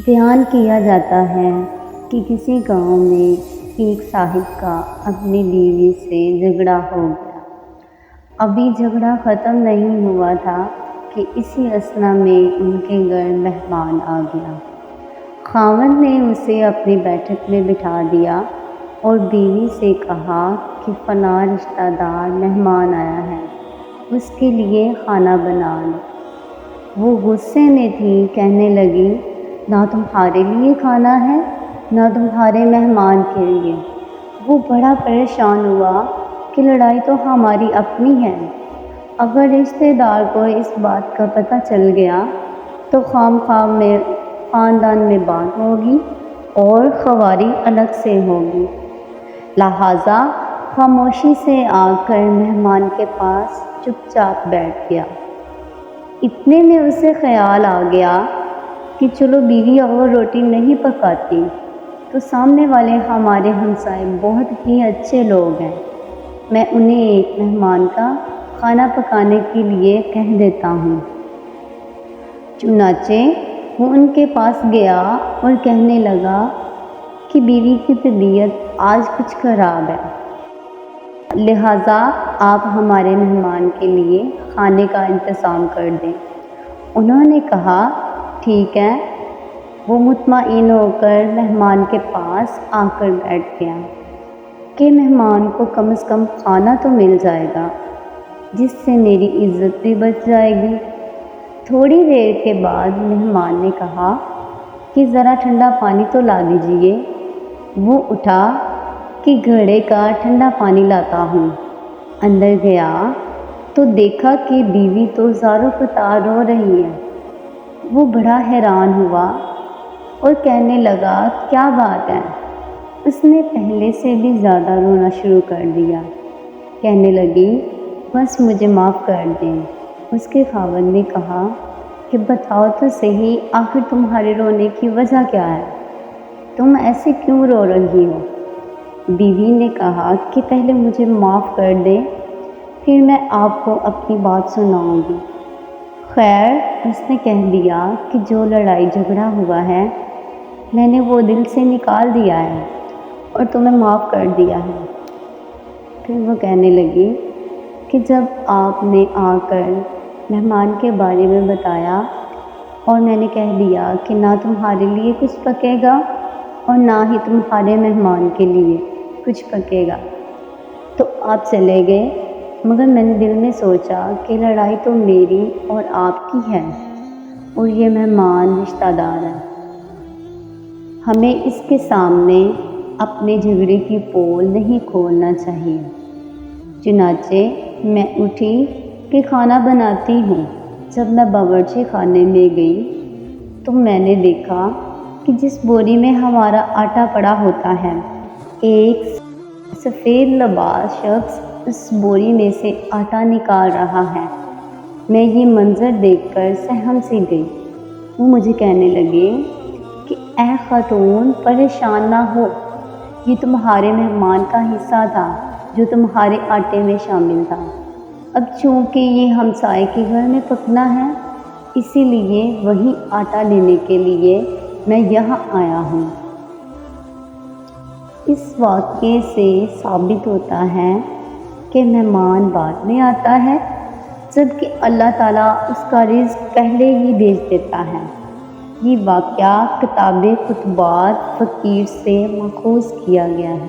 بیان کیا جاتا ہے کہ کسی گاؤں میں ایک صاحب کا اپنی بیوی سے جھگڑا ہو گیا۔ ابھی جھگڑا ختم نہیں ہوا تھا کہ اسی اثنا میں ان کے گھر مہمان آ گیا۔ خاوند نے اسے اپنی بیٹھک میں بٹھا دیا اور بیوی سے کہا کہ فلاں رشتہ دار مہمان آیا ہے، اس کے لیے کھانا بنا لو۔ وہ غصے میں تھی، کہنے لگی، نہ تمہارے لیے کھانا ہے نہ تمہارے مہمان کے لیے۔ وہ بڑا پریشان ہوا کہ لڑائی تو ہماری اپنی ہے، اگر رشتہ دار کو اس بات کا پتہ چل گیا تو خاندان میں بات ہوگی اور خواری الگ سے ہوگی۔ لہٰذا خاموشی سے آ کر مہمان کے پاس چپ چاپ بیٹھ گیا۔ اتنے میں اسے خیال آ گیا کہ چلو بیوی اگر روٹی نہیں پکاتی تو سامنے والے ہمارے ہمسائے بہت ہی اچھے لوگ ہیں، میں انہیں ایک مہمان کا کھانا پکانے کے لیے کہہ دیتا ہوں۔ چنانچہ وہ ان کے پاس گیا اور کہنے لگا کہ بیوی کی طبیعت آج کچھ خراب ہے، لہٰذا آپ ہمارے مہمان کے لیے کھانے کا انتظام کر دیں۔ انہوں نے کہا، ٹھیک ہے۔ وہ مطمئن ہو کر مہمان کے پاس آ کر بیٹھ گیا کہ مہمان کو کم از کم کھانا تو مل جائے گا، جس سے میری عزت بھی بچ جائے گی۔ تھوڑی دیر کے بعد مہمان نے کہا کہ ذرا ٹھنڈا پانی تو لا دیجیے۔ وہ اٹھا کہ گھڑے کا ٹھنڈا پانی لاتا ہوں۔ اندر گیا تو دیکھا کہ بیوی تو زاروں قطار رو رہی ہے۔ وہ بڑا حیران ہوا اور کہنے لگا، کیا بات ہے؟ اس نے پہلے سے بھی زیادہ رونا شروع کر دیا۔ کہنے لگی، بس مجھے معاف کر دیں۔ اس کے خاوند نے کہا کہ بتاؤ تو صحیح، آخر تمہارے رونے کی وجہ کیا ہے؟ تم ایسے کیوں رو رہی ہو؟ بیوی نے کہا کہ پہلے مجھے معاف کر دیں، پھر میں آپ کو اپنی بات سناؤں گی۔ خیر، اس نے کہہ دیا کہ جو لڑائی جھگڑا ہوا ہے میں نے وہ دل سے نکال دیا ہے اور تمہیں معاف کر دیا ہے۔ پھر وہ کہنے لگی کہ جب آپ نے آ کر مہمان کے بارے میں بتایا اور میں نے کہہ دیا کہ نہ تمہارے لیے کچھ پکے گا اور نہ ہی تمہارے مہمان کے لیے کچھ پکے گا تو آپ چلے گئے، مگر میں نے دل میں سوچا کہ لڑائی تو میری اور آپ کی ہے اور یہ مہمان رشتہ دار ہے، ہمیں اس کے سامنے اپنے جھگڑے کی پول نہیں کھولنا چاہیے۔ چنانچہ میں اٹھی کہ کھانا بناتی ہوں۔ جب میں باورچی خانے میں گئی تو میں نے دیکھا کہ جس بوری میں ہمارا آٹا پڑا ہوتا ہے، ایک سفید لباس شخص اس بوری میں سے آٹا نکال رہا ہے۔ میں یہ منظر دیکھ کر سہم سی گئی۔ وہ مجھے کہنے لگے کہ اے خاتون، پریشان نہ ہو، یہ تمہارے مہمان کا حصہ تھا جو تمہارے آٹے میں شامل تھا۔ اب چونکہ یہ ہمسائے کے گھر میں پکنا ہے، اسی لیے وہی آٹا لینے کے لیے میں یہاں آیا ہوں۔ اس واقعے سے ثابت ہوتا ہے کہ مہمان بعد میں آتا ہے، جبکہ اللہ تعالیٰ اس کا رزق پہلے ہی بھیج دیتا ہے۔ یہ واقعہ کتاب خطبات فقیر سے ماخوذ کیا گیا ہے۔